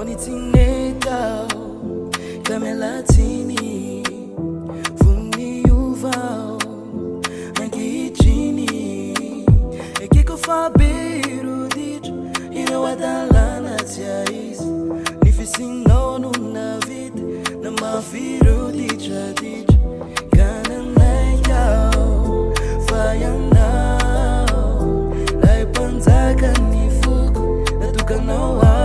Nitsinetao kamelatini vuni uvao angichini ekiko fabiru dich inawadalana tiais nifisinono na vit na mafiru dicha dich kananay yao fayanao lai panzaka ni fuku natukanawa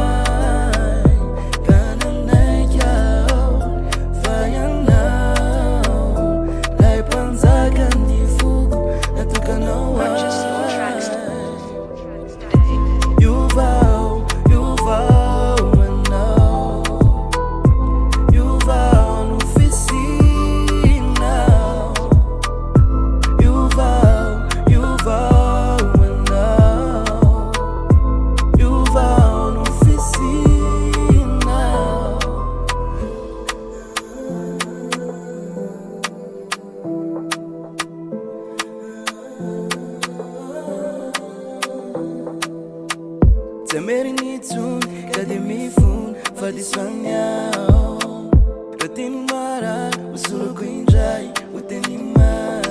Temerini-tun kademi-fun fadisanyao Roteni-mara usuluku-injai utenima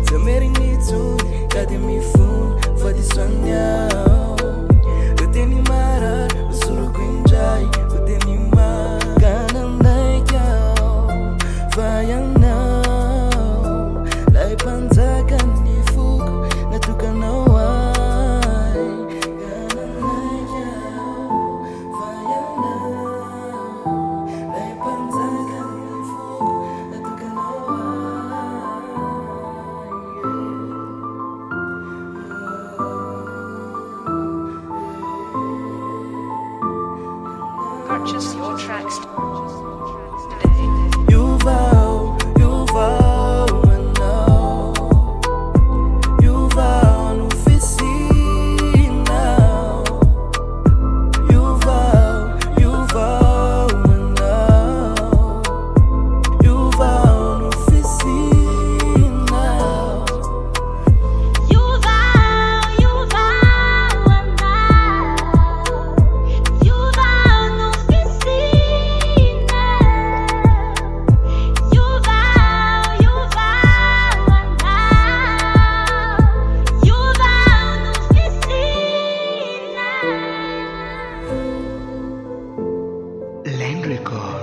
Temerini-tun kademi-fun fadisanyao Roteni-mara usuluku-injai utenima Kananay-yao fayanao Lai panzakan-ni-fuku natukanawai Purchase your tracks today. You vow, and now you vow no oficina. You vow, and now you vow no oficina. You vow, and now you vow no oficina. You vow, and now you vow no oficina. Lain'a Record